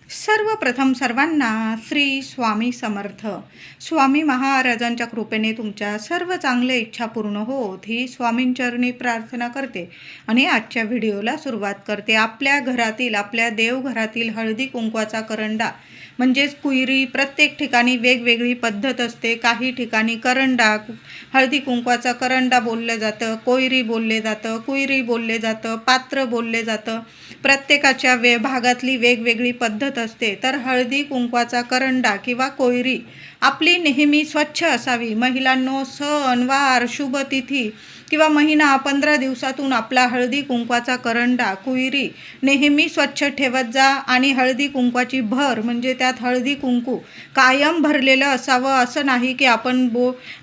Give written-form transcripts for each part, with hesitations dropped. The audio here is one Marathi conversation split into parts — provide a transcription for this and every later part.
सर्वप्रथम सर्वांना श्री स्वामी समर्थ. स्वामी महाराजांच्या कृपेने तुमच्या सर्व चांगल्या इच्छा पूर्ण होत ही स्वामींचरणी प्रार्थना करते आणि आजच्या व्हिडिओला सुरुवात करते. आपल्या घरातील, आपल्या देवघरातील हळदी कुंकवाचा करंडा म्हणजेच कुयरी, प्रत्येक ठिकाणी वेगवेगळी पद्धत असते. काही ठिकाणी करंडा, हळदी कुंकवाचा करंडा बोललं जातं, कोयरी बोलले जातं, कुयरी बोलले जातं, पात्र बोलले जातं. प्रत्येकाच्या भागातली वेगवेगळी पद्धत असते. तर हळदी कुंकवाचा करंडा किंवा कोयरी आपली नेहमी स्वच्छ असावी. महिलांनो, सण वार शुभतिथी किंवा महिना 15 दिवसातून आपला हळदी कुंकवाचा करंडा, कुयरी नेहमी स्वच्छ ठेवत जा. आणि हळदी कुंकवाची भर म्हणजे त्यात हळदी कुंकू कायम भरलेलं असावं. असं नाही की आपण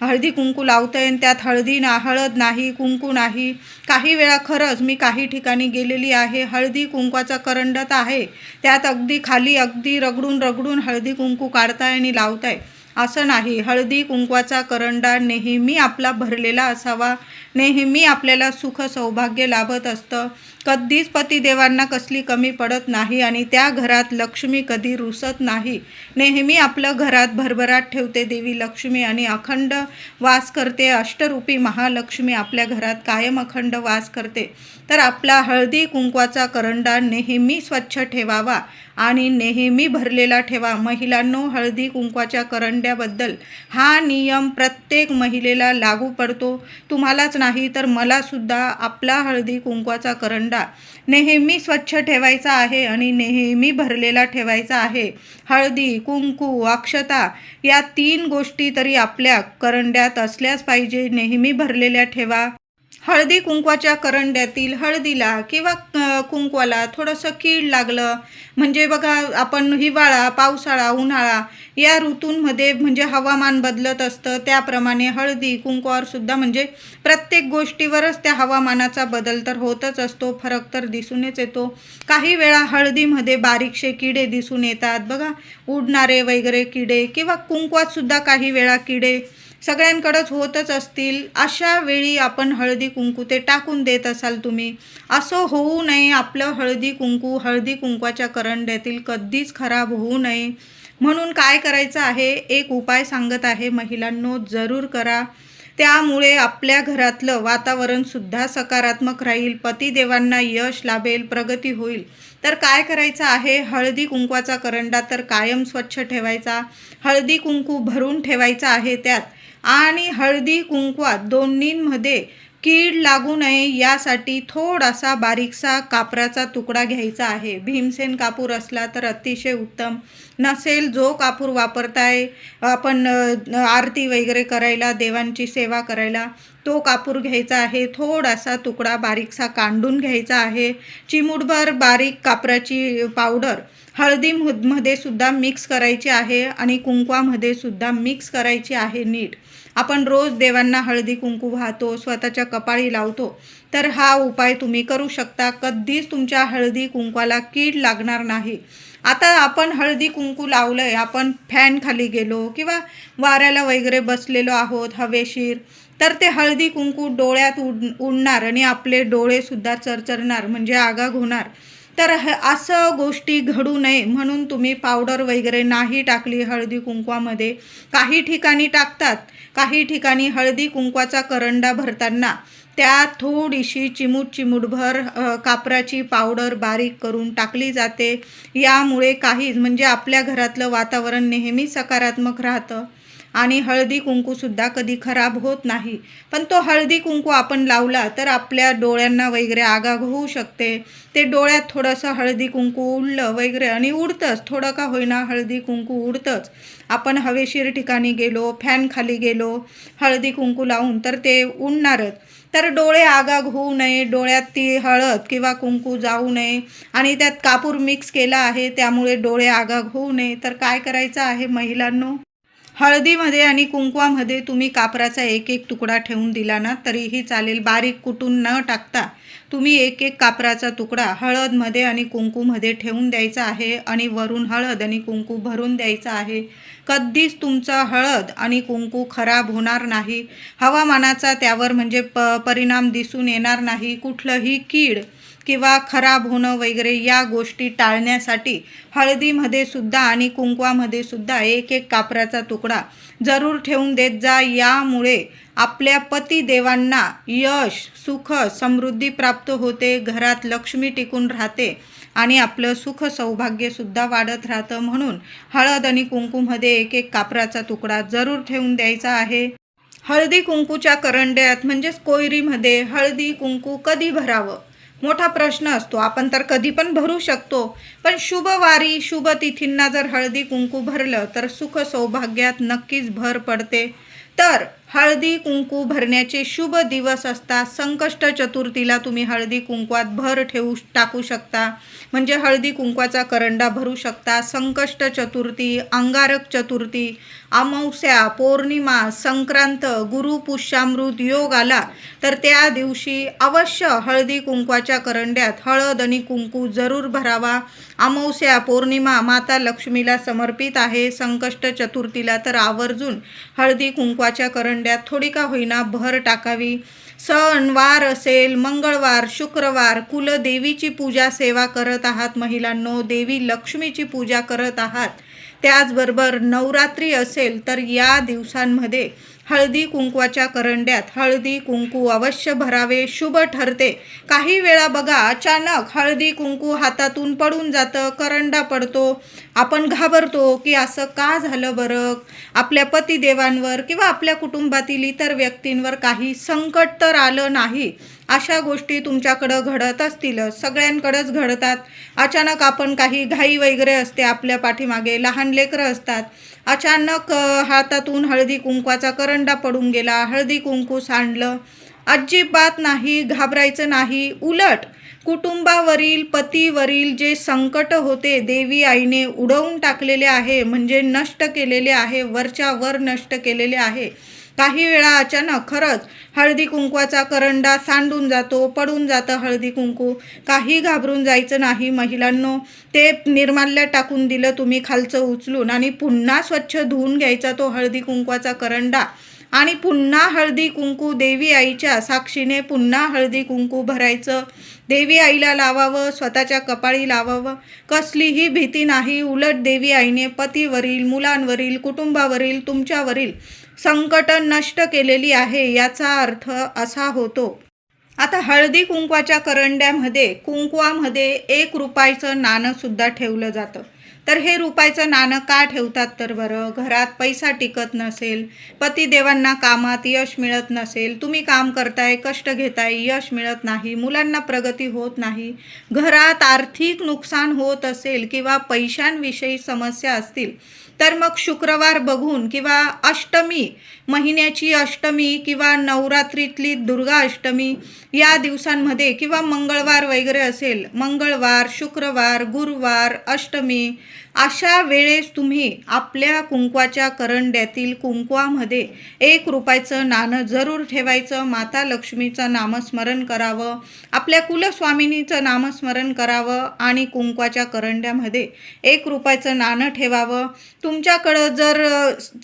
हळदी कुंकू लावतोय आणि त्यात हळद नाही, कुंकू नाही. काही वेळा खरंच मी काही ठिकाणी गेलेली आहे, हळदी कुंकवाचा करंडा तर आहे, त्यात अगदी खाली अगदी रगडून हळदी कुंकू काढताय आणि लावताय. असं नाही. हळदी कुंकवाचा करंडा नेहमी आपला भरलेला असावा. नेहमी आपल्याला सुख सौभाग्य लाभत असतं. कधीच पतिदेवांना कसली कमी पडत नाही आणि त्या घरात लक्ष्मी कधी रुसत नाही. नेहमी आपलं घरात भरभराट ठेवते देवी लक्ष्मी आणि अखंड वास करते. अष्टरूपी महालक्ष्मी आपल्या घरात कायम अखंड वास करते. तर आपला हळदी कुंकवाचा करंडा नेहमी स्वच्छ ठेवावा आणि नेहमी भरलेला ठेवा. महिलांनो, हळदी कुंकवाच्या करंड्याबद्दल हा नियम प्रत्येक महिलेला लागू पडतो. तुम्हालाच नाही तर मला सुद्धा आपला हळदी कुंकवाचा करंडा नेहमी स्वच्छ ठेवायचा आहे आणि नेहमी भरलेला ठेवायचा आहे. हळदी, कुंकू, अक्षता या 3 गोष्टी तरी आपल्या करंड्यात असल्याच पाहिजे. नेहमी भरलेल्या ठेवा. हळदी कुंकवाच्या करंड्यातील हळदीला किंवा कुंकवाला थोडंसं कीड लागलं म्हणजे बघा, आपण हिवाळा, पावसाळा, उन्हाळा या ऋतूंमध्ये म्हणजे हवामान बदलत असतं, त्याप्रमाणे हळदी कुंकवावर सुद्धा म्हणजे प्रत्येक गोष्टीवरच त्या हवामानाचा बदल तर होतच असतो, फरक तर दिसूनच येतो. काही वेळा हळदीमध्ये बारीकशे किडे दिसून येतात बघा, उडणारे वगैरे किडे, किंवा कुंकवात सुद्धा काही वेळा किडे सगळ्यांकडेच होतच असतील. अशा वेळी आपण हळदी कुंकू ते टाकून देत असाल तुम्ही. असं होऊ नये. आपलं हळदी कुंकवाच्या करंड्यातील कधीच खराब होऊ नये म्हणून काय करायचं आहे, एक उपाय सांगत आहे महिलांनो, जरूर करा. त्यामुळे आपल्या घरातलं वातावरणसुद्धा सकारात्मक राहील, पतिदेवांना यश लाभेल, प्रगती होईल. तर काय करायचं आहे, हळदी कुंकवाचा करंडा तर कायम स्वच्छ ठेवायचा, हळदी कुंकू भरून ठेवायचा आहे त्यात. आणि हळदी कुंकवात दोन्हींमध्ये कीड लागू नये यासाठी थोडासा बारीकसा कापराचा तुकडा घ्यायचा आहे. भीमसेन कापूर असला तर अतिशय उत्तम. नसेल, जो कापूर वापरताय आपण आरती वगैरे करायला, देवांची सेवा करायला, तो कापूर घ्यायचा आहे. थोडासा तुकडा बारीकसा कांडून घ्यायचा आहे. चिमूटभर बारीक कापराची पावडर हळदीमध्ये सुद्धा मिक्स करायची आहे आणि कुंकवामध्ये सुद्धा मिक्स करायची आहे नीट. आपण रोज देवांना हळदी कुंकू वाहतो, स्वतःच्या कपाळी लावतो, तर हा उपाय तुम्ही करू शकता. कधीच तुमच्या हळदी कुंकवाला कीड लागणार नाही. आता आपण हळदी कुंकू लावलंय, आपण फॅन खाली गेलो किंवा वाऱ्याला वगैरे बसलेलो आहोत हवेशीर, तर ते हळदी कुंकू डोळ्यात उडणार आणि आपले डोळेसुद्धा चरचरणार म्हणजे आगाग होणार. तर असं गोष्टी घडू नये म्हणून तुम्ही पावडर वगैरे नाही टाकली हळदी कुंकवामध्ये. काही ठिकाणी टाकतात, काही ठिकाणी हळदी कुंकवाचा करंडा भरताना त्यात थोडीशी चिमूटभर कापराची पावडर बारीक करून टाकली जाते. यामुळे काहीच म्हणजे आपल्या घरातलं वातावरण नेहमी सकारात्मक राहतं आणि हळदी कुंकूसुद्धा कधी खराब होत नाही. पण तो हळदी कुंकू आपण लावला तर आपल्या डोळ्यांना वगैरे आगाग होऊ शकते. ते डोळ्यात थोडंसं हळदी कुंकू उडलं वगैरे, आणि उडतंच, थोडं का होईना हळदी कुंकू उडतंच. आपण हवेशीर ठिकाणी गेलो, फॅन खाली गेलो हळदी कुंकू लावून, तर ते उडणारच. तर डोळे आगाग होऊ नये, डोळ्यात ती हळद किंवा कुंकू जाऊ नये आणि त्यात कापूर मिक्स केला आहे त्यामुळे डोळे आगाग होऊ नये. तर काय करायचं आहे महिलांनो, हळदीमध्ये आणि कुंकवामध्ये तुम्ही कापराचा एक तुकडा ठेवून दिला ना तरीही चालेल. बारीक कुटून न टाकता तुम्ही एक कापराचा तुकडा हळदमध्ये आणि कुंकूमध्ये ठेवून द्यायचा आहे आणि वरून हळद आणि कुंकू भरून द्यायचं आहे. कधीच तुमचा हळद आणि कुंकू खराब होणार नाही. हवामानाचा त्यावर म्हणजे परिणाम दिसून येणार नाही. कुठलंही कीड किंवा खराब होणं वगैरे या गोष्टी टाळण्यासाठी हळदीमध्ये सुद्धा आणि कुंकवामध्ये सुद्धा एक एक कापराचा तुकडा जरूर ठेवून देत जा. यामुळे आपल्या पतिदेवांना यश, सुख, समृद्धी प्राप्त होते, घरात लक्ष्मी टिकून राहते आणि आपलं सुख सौभाग्यसुद्धा वाढत राहतं. म्हणून हळद आणि कुंकूमध्ये एक एक कापराचा तुकडा जरूर ठेवून द्यायचा आहे. हळदी कुंकूच्या करंड्यात म्हणजेच कोयरीमध्ये हळदी कुंकू कधी भरावं मोठा प्रश्न असतो. आपण तर कधी पण भरू शकतो, पण शुभवारी शुभ तिथींना जर हळदी कुंकू भरलं तर सुख सौभाग्यात नक्कीच भर पडते. तर हळदी कुंकू भरण्याचे शुभ दिवस असतात. संकष्ट चतुर्थीला तुम्ही हळदी कुंकवात भर टाकू शकता, म्हणजे हळदी कुंकवाचा करंडा भरू शकता. संकष्ट चतुर्थी, अंगारक चतुर्थी, अमावस्या, पौर्णिमा, संक्रांत, गुरुपुष्यामृत योग आला तर त्या दिवशी अवश्य हळदी कुंकवाच्या करंड्यात हळद आणि कुंकू जरूर भरावा. अमावस्या, पौर्णिमा माता लक्ष्मीला समर्पित आहे. संकष्ट चतुर्थीला तर आवर्जून हळदी कुंकवाच्या करंड्यात थोडी का होईना भर टाकावी. सण वार असेल, मंगळवार, शुक्रवार, कुलदेवीची पूजा सेवा करत आहात महिलांनो, देवी लक्ष्मीची पूजा करत आहात, त्याचबरोबर नवरात्री असेल तर या दिवसांमध्ये हळदी कुंकवाच्या करंड्यात हळदी कुंकू अवश्य भरावे, शुभ ठरते. काही वेळा बघा अचानक हळदी कुंकू हातातून पडून जातं, करंडा पडतो, आपण घाबरतो की असं का झालं बरं, आपल्या पतिदेवांवर किंवा आपल्या कुटुंबातील इतर व्यक्तींवर काही संकट तर आलं नाही. अशा गोष्टी तुमच्याकडं घडत असतील, सगळ्यांकडेच घडतात. अचानक आपण काही घाई वगैरे असते, आपल्या पाठीमागे लहान लेकरं असतात, अचानक हातातून हळदी कुंकवाचा करंडा पडून गेला, हळदी कुंकू सांडलं, अजिबात नाही, घाबरायचं नाही. उलट कुटुंबावरील, पतीवरील जे संकट होते देवी आईने उडवून टाकलेले आहे, म्हणजे नष्ट केलेले आहे, वरच्या वर नष्ट केलेले आहे. काही वेळा अचानक खरंच हळदी कुंकवाचा करंडा सांडून जातो, पडून जातं हळदी कुंकू. काही घाबरून जायचं नाही महिलांनो. ते निर्माल्य टाकून दिलं तुम्ही खालचं उचलून आणि पुन्हा स्वच्छ धुवून घ्यायचा तो हळदी कुंकवाचा करंडा आणि पुन्हा हळदी कुंकू देवी आईच्या साक्षीने पुन्हा हळदी कुंकू भरायचं. देवी आईला लावावं, स्वतःच्या कपाळी लावावं, कसलीही भीती नाही. उलट देवी आईने पतीवरील, मुलांवरील, कुटुंबावरील, तुमच्यावरील संकट नष्ट केलेली आहे, याचा अर्थ असा होतो. आता हळदी कुंकवाच्या करंड्यामध्ये कुंकवामध्ये 1 रुपयाचं नाणं सुद्धा ठेवलं जातं. तर हे रुपयाचं नाणं का ठेवतात तर बरं, घरात पैसा टिकत नसेल, पतिदेवांना कामात यश मिळत नसेल, तुम्ही काम करताय, कष्ट घेताय, यश मिळत नाही, मुलांना प्रगती होत नाही, घरात आर्थिक नुकसान होत असेल किंवा पैशांविषयी समस्या असतील, तर मग शुक्रवार बघून किंवा अष्टमी, महिन्याची अष्टमी किंवा नवरात्रीतली दुर्गा अष्टमी या दिवसांमध्ये किंवा मंगळवार वगैरे असेल, मंगळवार, शुक्रवार, गुरुवार, अष्टमी अशा वेळेस तुम्ही आपल्या कुंकवाच्या करंड्यातील कुंकवामध्ये 1 रुपयाचं नाणं जरूर ठेवायचं. माता लक्ष्मीचं नामस्मरण करावं, आपल्या कुलस्वामिनीचं नामस्मरण करावं आणि कुंकवाच्या करंड्यामध्ये 1 रुपयाचं नाणं ठेवावं. तुमच्याकडं जर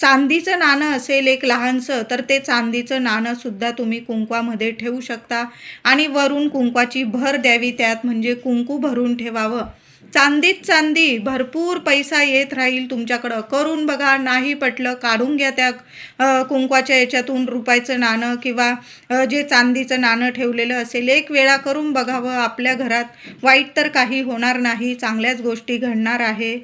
चांदीचं नाणं असेल एक लहानसं, तर ते चांदीचं नाणं सुद्धा तुम्ही कुंकवामध्ये ठेवू शकता आणि वरून कुंकवाची भर द्यावी त्यात, म्हणजे कुंकू भरून ठेवावं. चांदीत चांदी, भरपूर पैसा येत राहील तुमच्याकडं. करून बघा, नाही पटलं काढून घ्या त्या कुंकवाच्या याच्यातून रुपयाचं नाणं किंवा जे चांदीचं नाणं ठेवलेलं असेल. 1 वेळा करून बघावं, आपल्या घरात वाईट तर काही होणार नाही, चांगल्याच गोष्टी घडणार आहे.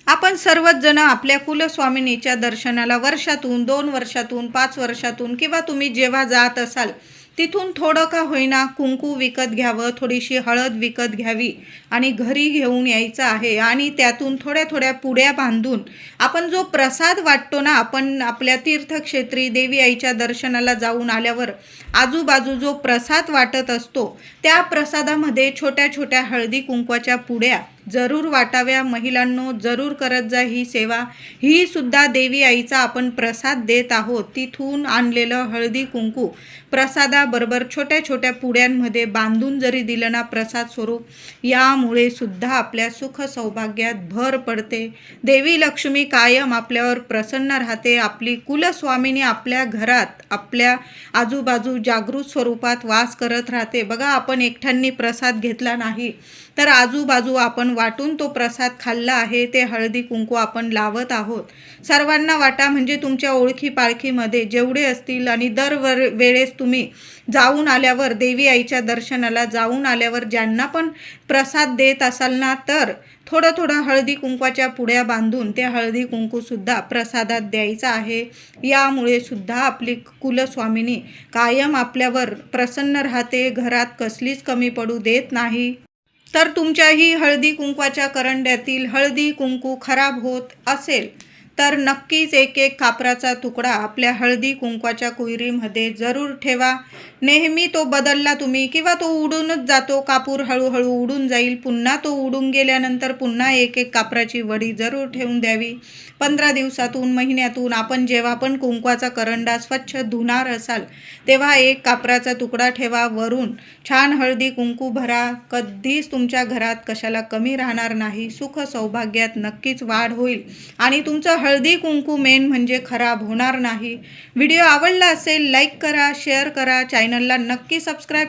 आपण सर्वच जण आपल्या कुलस्वामिनीच्या दर्शनाला वर्षातून, 2 वर्षातून, 5 वर्षातून किंवा तुम्ही जेव्हा जात असाल तिथून थोडं का होईना कुंकू विकत घ्यावं, थोडीशी हळद विकत घ्यावी आणि घरी घेऊन यायचं आहे आणि त्यातून थोड्या थोड्या पुड्या बांधून आपण जो प्रसाद वाटतो ना, आपण आपल्या तीर्थक्षेत्री देवी आईच्या दर्शनाला जाऊन आल्यावर आजूबाजू जो प्रसाद वाटत असतो, त्या प्रसादामध्ये छोट्या छोट्या हळदी कुंकवाच्या पुड्या जरूर वाटाव्या महिलांनो, जरूर करत जा ही सेवा. ही सुद्धा देवी आईचा आपण प्रसाद देत आहोत. तिथून आणलेलं हळदी कुंकू प्रसादाबरोबर छोट्या छोट्या पुड्यांमध्ये बांधून जरी दिलं ना प्रसाद स्वरूप, यामुळे सुद्धा आपल्या सुख सौभाग्यात भर पडते. देवी लक्ष्मी कायम आपल्यावर प्रसन्न राहते. आपली कुलस्वामिनी आपल्या घरात, आपल्या आजूबाजू जागृत स्वरूपात वास करत राहते. बघा, आपण एकट्यांनी प्रसाद घेतला नाही तर आजूबाजू आपण वाटून तो प्रसाद खाल्ला आहे. ते हळदी कुंकू आपण लावत आहोत. सर्वांना वाटा, म्हणजे तुमच्या ओळखी पाळखीमध्ये जेवढे असतील, आणि वेळेस तुम्ही जाऊन आल्यावर, देवी आईच्या दर्शनाला जाऊन आल्यावर ज्यांना पण प्रसाद देत असाल ना, तर थोडं थोडं हळदी कुंकवाच्या पुड्या बांधून ते हळदी कुंकूसुद्धा प्रसादात द्यायचं आहे. यामुळे सुद्धा आपली कुलस्वामिनी कायम आपल्यावर प्रसन्न राहते. घरात कसलीच कमी पडू देत नाही. तर तुमच्याही हळदी कुंकवाच्या करंड्यातील हळदी कुंकू खराब होत असेल तर नक्कीच एक एक कापराचा तुकडा आपल्या हळदी कुंकवाच्या कुयरीमध्ये जरूर ठेवा. नेहमी तो बदलला तुम्ही, किंवा तो उडूनच जातो, कापूर हळूहळू उडून जाईल. पुन्हा तो उडून गेल्यानंतर पुन्हा एक एक कापराची वडी जरूर ठेवून द्यावी. 15 दिवसातून, महिन्यातून आपण जेव्हा पण कुंकवाचा करंडा स्वच्छ धुणार असाल तेव्हा एक कापराचा तुकडा ठेवा. वरून छान हळदी कुंकू भरा. कधीच तुमच्या घरात कशाला कमी राहणार नाही. सुख सौभाग्यात नक्कीच वाढ होईल आणि तुमचं हळदी कुंकू मेन म्हणजे खराब होणार नाही. व्हिडिओ आवडला असेल लाईक करा, शेअर करा, चॅनलला नक्की सबस्क्राईब